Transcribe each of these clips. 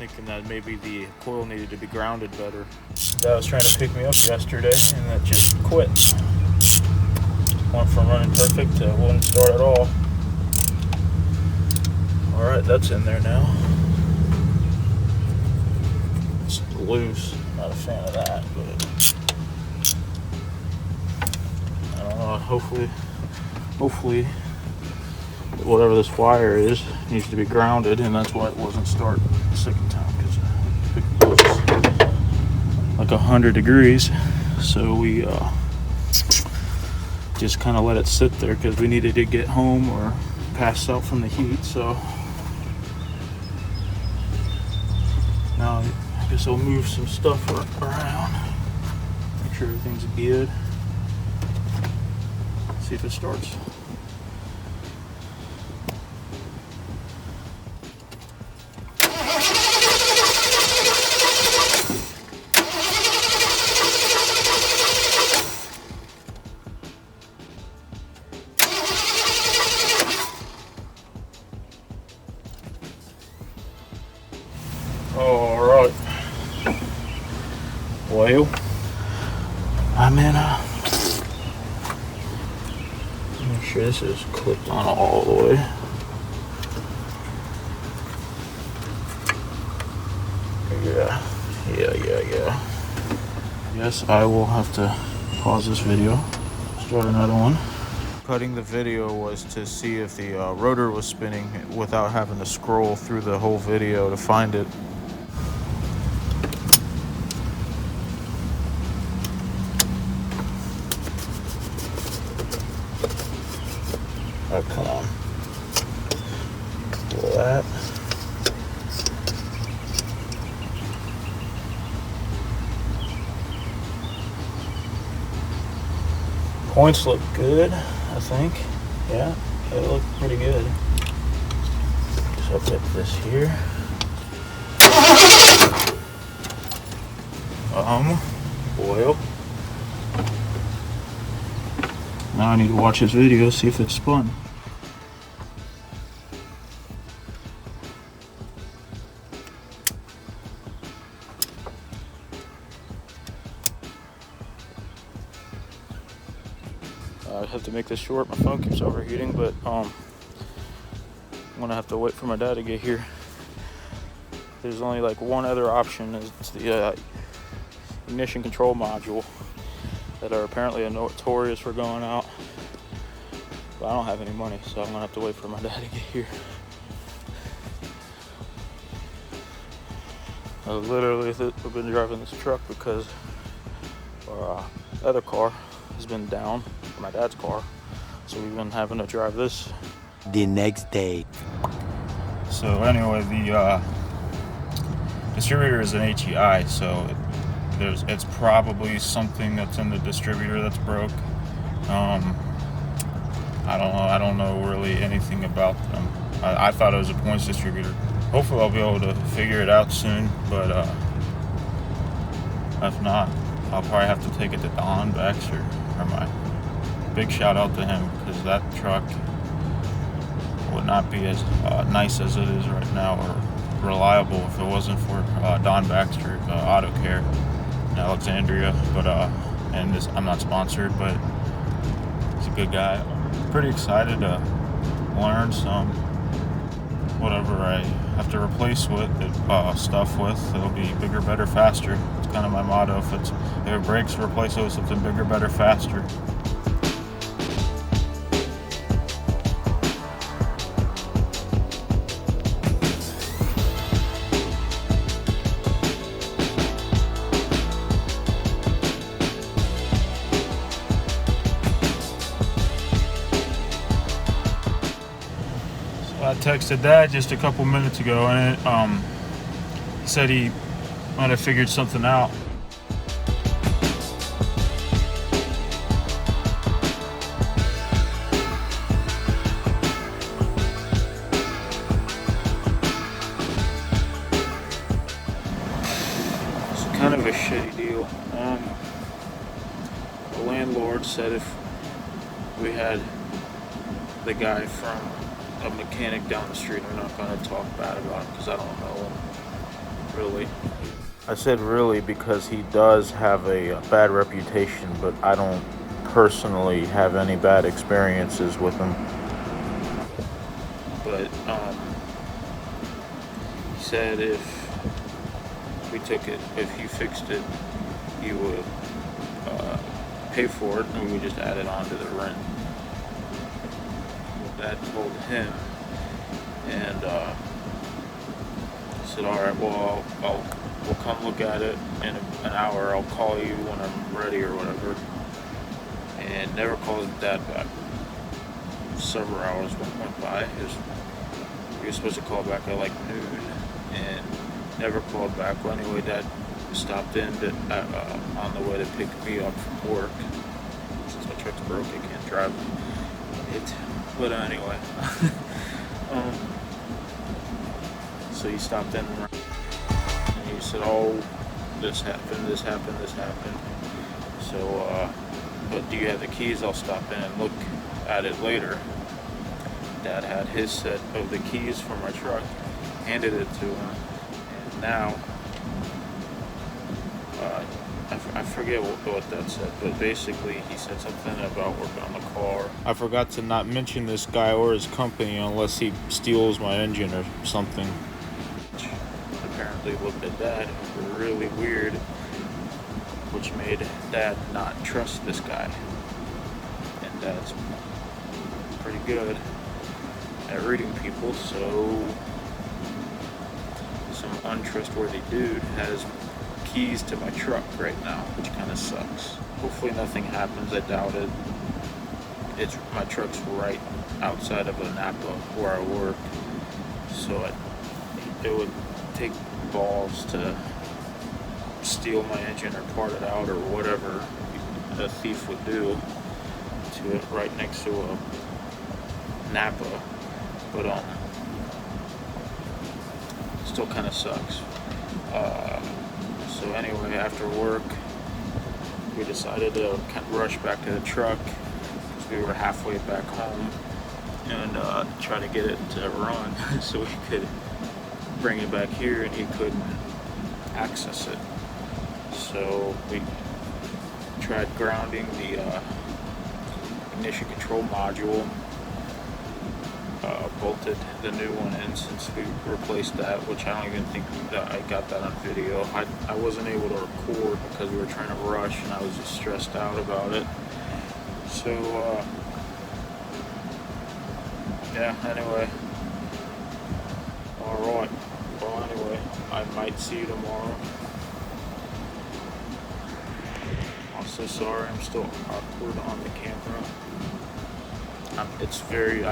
thinking that maybe the coil needed to be grounded better. Guy was trying to pick me up yesterday and that just quit. Went from running perfect to wouldn't start at all. Alright, that's in there now. It's loose. Not a fan of that, but I don't know. Hopefully whatever this wire is needs to be grounded, and that's why it wasn't starting the second time, because it was like 100 degrees. So we just kind of let it sit there because we needed to get home or pass out from the heat. So now I guess I'll move some stuff around, make sure everything's good, see if it starts. Alright, well, I'm in make sure this is clipped on all the way. Yeah. Yes, I will have to pause this video, start another one. Cutting the video was to see if the rotor was spinning without having to scroll through the whole video to find it. Oh, come on. Pull that. Points look good, I think. Yeah, they look pretty good. So I'll put this here. Oil. Now I need to watch this video, see if it's spun. I have to make this short. My phone keeps overheating, but I'm gonna have to wait for my dad to get here. There's only like one other option. It's the ignition control module that are apparently notorious for going out. But I don't have any money, so I'm gonna have to wait for my dad to get here. I literally have been driving this truck because our other car has been down, my dad's car, so we've been having to drive this the next day. So anyway, the distributor is an HEI, so it's probably something that's in the distributor that's broke. I don't know really anything about them. I thought it was a points distributor. Hopefully I'll be able to figure it out soon, but if not, I'll probably have to take it to Don Baxter. Big shout out to him, because that truck would not be as nice as it is right now, or reliable, if it wasn't for Don Baxter Auto Care in Alexandria. But I'm not sponsored, but he's a good guy. Pretty excited to learn some whatever I have to replace stuff with. It'll be bigger, better, faster. It's kind of my motto. If it breaks, replace it with something bigger, better, faster. I texted Dad just a couple minutes ago, and he said he might have figured something out. It's kind of a shitty deal. The landlord said if we had the guy from a mechanic down the street, I'm not going to talk bad about him because I don't know him, Really. I said really because he does have a bad reputation, but I don't personally have any bad experiences with him. But he said if he fixed it, he would pay for it, and we would just add it on to the rent. Dad told him, and he said, "All right, well, we'll come look at it in an hour. I'll call you when I'm ready or whatever." And never called his dad back. Several hours went by. He was supposed to call back at like noon, and never called back. Well, anyway, Dad stopped in on the way to pick me up from work. Since my truck's broke, I can't drive it. But anyway, so he stopped in and he said, "Oh, this happened. So, but do you have the keys? I'll stop in and look at it later." Dad had his set of the keys for my truck, handed it to him, and now I forget what that said, but basically he said something about working on the car. I forgot to not mention this guy or his company unless he steals my engine or something. Apparently looked at Dad really weird, which made Dad not trust this guy. And Dad's pretty good at reading people, so some untrustworthy dude has keys to my truck right now, which kind of sucks. Hopefully nothing happens. I doubt it. My truck's right outside of a Napa where I work, so it would take balls to steal my engine or part it out or whatever a thief would do to it right next to a Napa. But still kind of sucks. So anyway, after work, we decided to kind of rush back to the truck because we were halfway back home and try to get it to run so we could bring it back here, and he couldn't access it. So we tried grounding the ignition control module. Bolted the new one in since we replaced that, which I don't even think that I got that on video. I wasn't able to record because we were trying to rush and I was just stressed out about it. So yeah, anyway. Alright. Well, anyway, I might see you tomorrow. I'm so sorry, I'm still awkward on the camera. It's very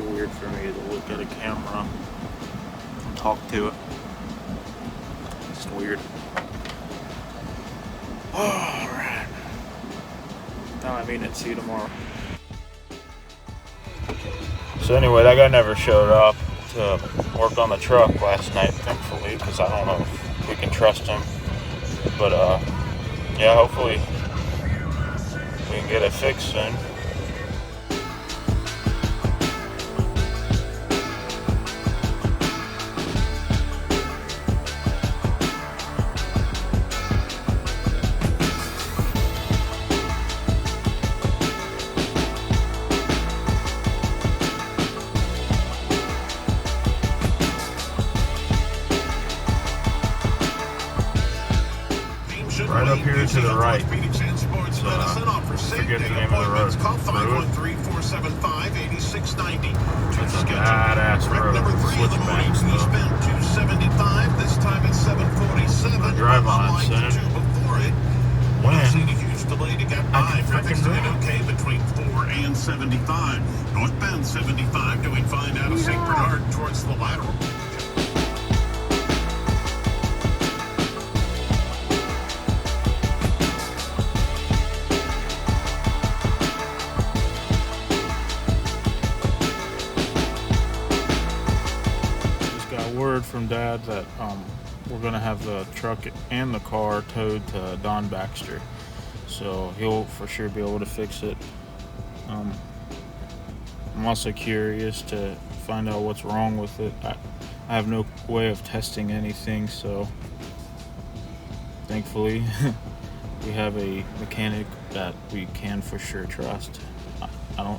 weird for me to look at a camera and talk to it. It's weird. Alright. No, I mean it. See you tomorrow. So anyway, that guy never showed up to work on the truck last night, thankfully, because I don't know if we can trust him. But yeah, hopefully we can get it fixed soon. Right up here to the right. Forget the name of the road. It's a badass road. Switchback stuff. I drive on it soon. When I can freaking drive. Between 4 and 75. Northbound 75 doing fine out of St. Bernard towards the lateral. Word from Dad that we're gonna have the truck and the car towed to Don Baxter, so he'll for sure be able to fix it. I'm also curious to find out what's wrong with it. I have no way of testing anything, so thankfully we have a mechanic that we can for sure trust. I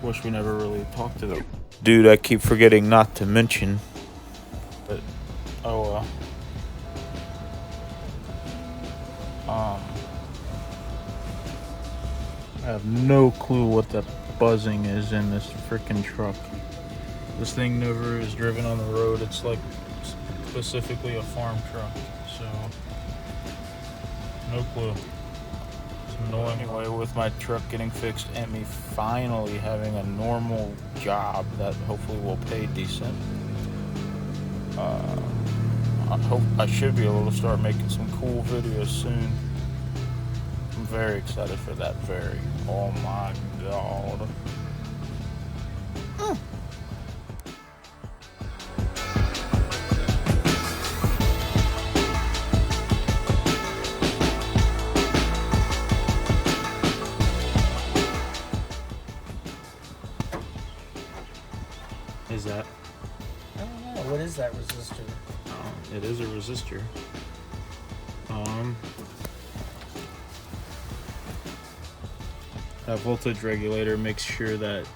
wish we never really talked to them. Dude, I keep forgetting not to mention, but oh well. I have no clue what that buzzing is in this freaking truck. This thing never is driven on the road. It's like specifically a farm truck, so no clue. It's annoying. Anyway, with my truck getting fixed and me finally having a normal job that hopefully will pay decent, I should be able to start making some cool videos soon. I'm very excited for that. Oh my god. Is that? I don't know. What is that resistor? It is a resistor. That voltage regulator makes sure that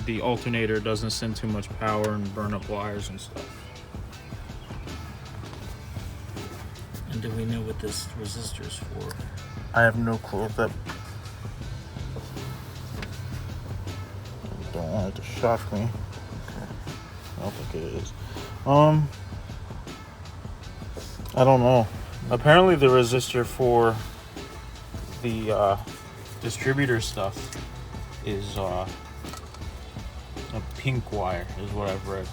the alternator doesn't send too much power and burn up wires and stuff. And do we know what this resistor is for? I have no clue if that. Don't want it to shock me. Okay. I don't think it is. I don't know. Apparently the resistor for the distributor stuff is a pink wire, is what I've read.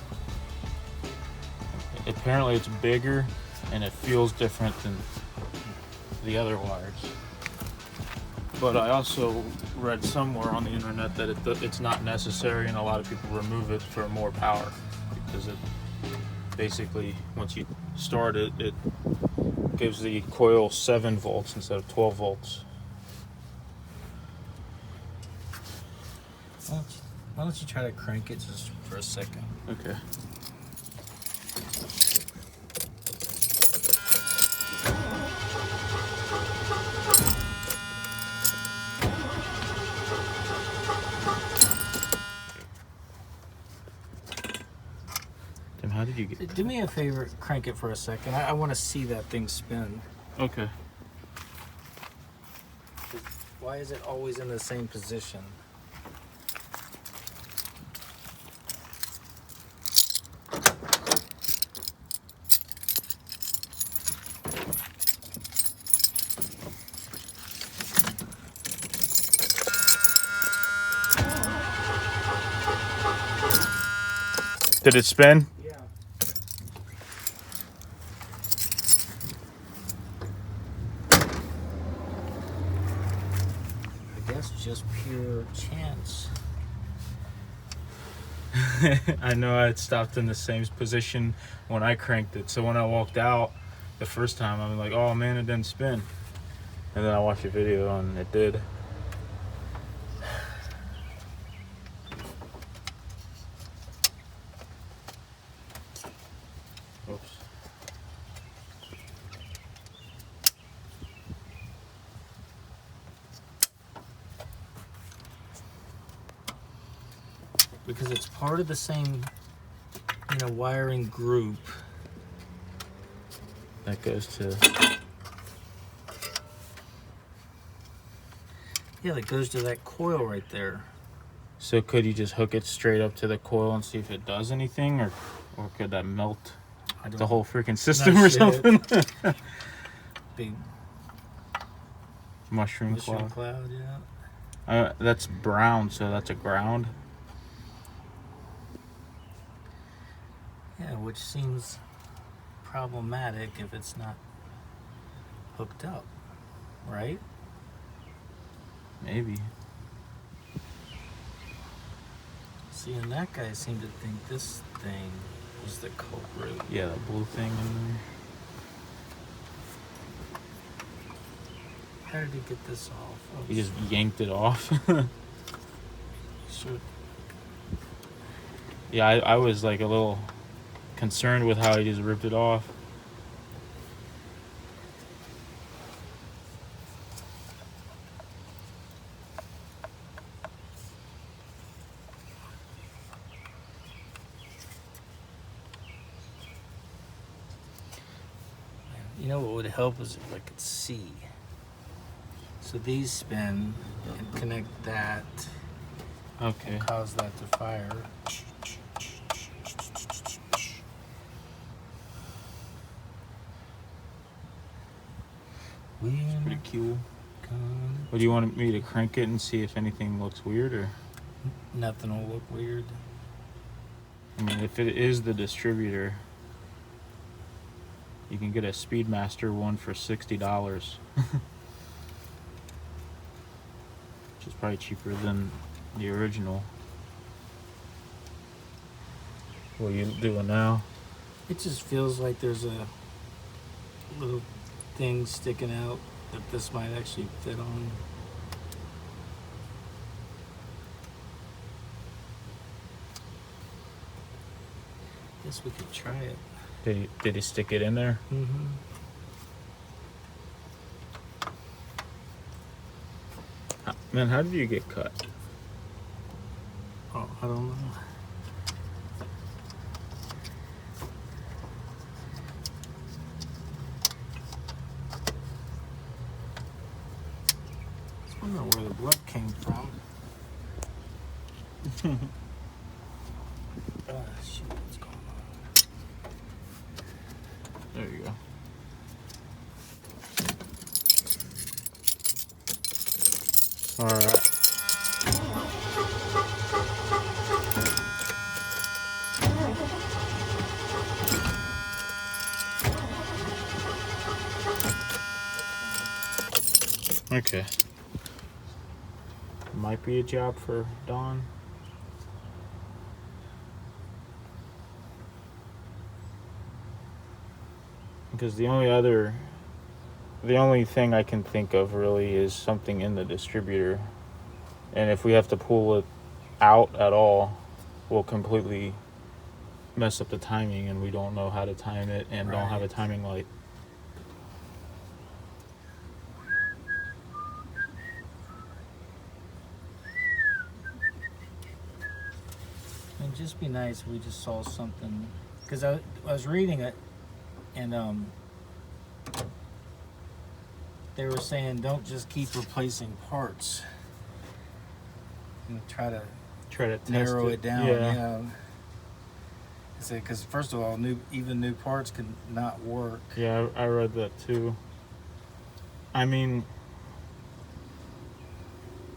Apparently it's bigger and it feels different than the other wires. But I also read somewhere on the internet that it's not necessary, and a lot of people remove it for more power because it basically, once you start it, it gives the coil 7 volts instead of 12 volts. Why don't you try to crank it just for a second? Okay. Tim, how did you get? Do me a favor, crank it for a second. I want to see that thing spin. Okay. Why is it always in the same position? Did it spin? Yeah. I guess just pure chance. I know I had stopped in the same position when I cranked it. So when I walked out the first time, I was like, oh man, it didn't spin. And then I watched the video and it did. Oops. Because it's part of the same, wiring group. That goes to. Yeah, that goes to that coil right there. So could you just hook it straight up to the coil and see if it does anything, or could that melt the whole freaking system or something? Big Mushroom mushroom cloud. cloud, yeah. That's brown, so that's a ground. Yeah, which seems problematic if it's not hooked up, right? Maybe. See, and that guy seemed to think this thing was the culprit. Yeah, that blue thing in there. How did he get this off? Oh, He just yanked it off. sure. Yeah, I was like a little concerned with how he just ripped it off. You know what would help is if I could see. So these spin and connect that, Okay. and cause that to fire. Pretty cool. What do you want me to crank it and see if anything looks weird, or? Nothing will look weird. I mean, if it is the distributor, you can get a Speedmaster one for $60. Which is probably cheaper than the original. What are you doing now? It just feels like there's a little thing sticking out that this might actually fit on. Guess we could try it. Did he stick it in there? Mm-hmm. Man, how did you get cut? Oh, I don't know. I don't know where the blood came from. Shoot, what's going on? There you go. All right. Okay. Might be a job for Don. Because the only thing I can think of really is something in the distributor. And if we have to pull it out at all, we'll completely mess up the timing, and we don't know how to time it and don't have a timing light. It'd just be nice if we just saw something, because I was reading it, and they were saying don't just keep replacing parts. And try to Test narrow it down. Yeah. Because first of all, even new parts can not work. Yeah, I read that too. I mean,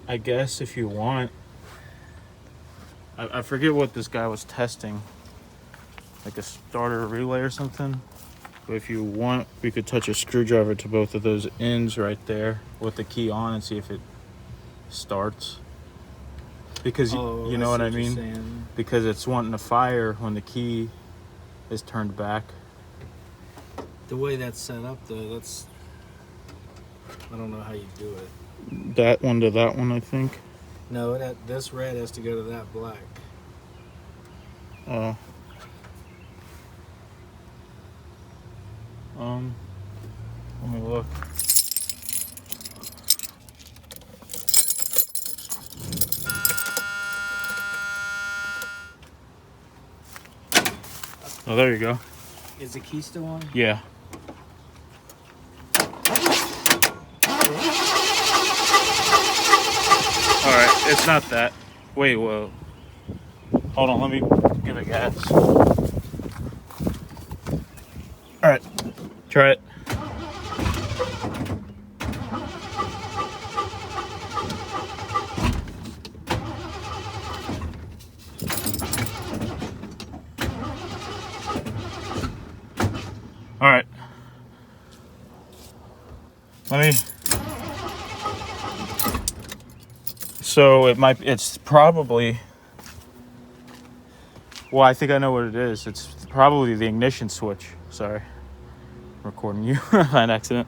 I guess if you want, I forget what this guy was testing, like a starter relay or something. But if you want, we could touch a screwdriver to both of those ends right there with the key on and see if it starts. Because you know what I mean? Saying. Because it's wanting to fire when the key is turned back. The way that's set up, though, I don't know how you do it. That one to that one, I think. No, this red has to go to that black. Oh. Let me look. Oh, there you go. Is the key still on? Yeah. Alright, it's not that. Wait, whoa. Hold on, let me give it gas. Alright, try it. Alright. So it's probably, well, I think I know what it is. It's probably the ignition switch. Sorry. I'm recording you on accident.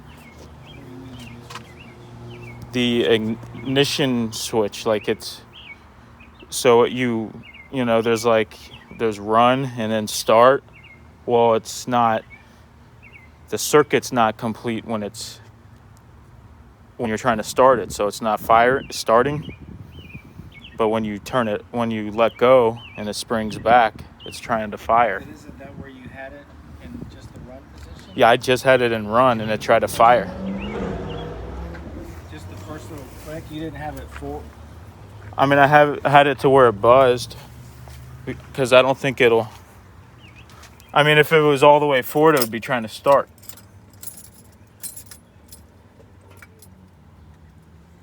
The ignition switch, like it's, so you know, there's like there's run and then start. Well, it's not, the circuit's not complete when you're trying to start it, so it's not starting. But when you let go and it springs back, it's trying to fire. But isn't that where you had it in just the run position? Yeah, I just had it in run and it tried to fire. Just the first little click. You didn't have it full. I mean, I had it to where it buzzed, because I don't think it'll. I mean, if it was all the way forward, it would be trying to start.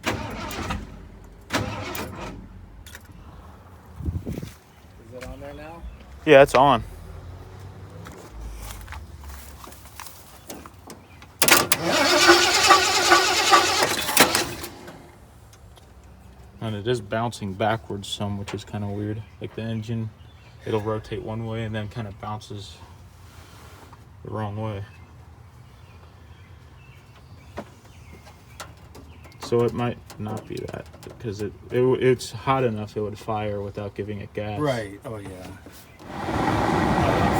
Is it on there now? Yeah, it's on. And it is bouncing backwards some, which is kind of weird. Like the engine, it'll rotate one way and then kind of bounces the wrong way. So it might not be that, because it's hot enough it would fire without giving it gas. Right. Oh yeah.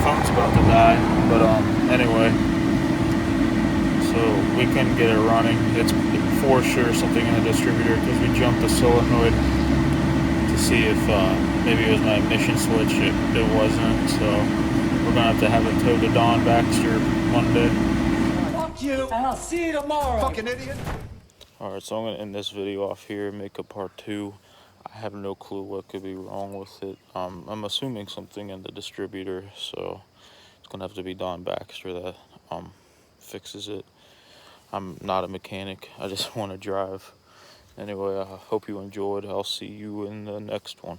Phone's about to die, but anyway. So we couldn't get it running. It's for sure something in the distributor, because we jumped the solenoid to see if maybe it was my ignition switch. It wasn't, so we're gonna have to have it towed to Don Baxter Monday. Fuck you, and I'll see you tomorrow. Fucking idiot. Alright, so I'm gonna end this video off here and make a part 2. I have no clue what could be wrong with it. I'm assuming something in the distributor, so it's gonna have to be Don Baxter that fixes it. I'm not a mechanic, I just want to drive. Anyway, I hope you enjoyed. I'll see you in the next one.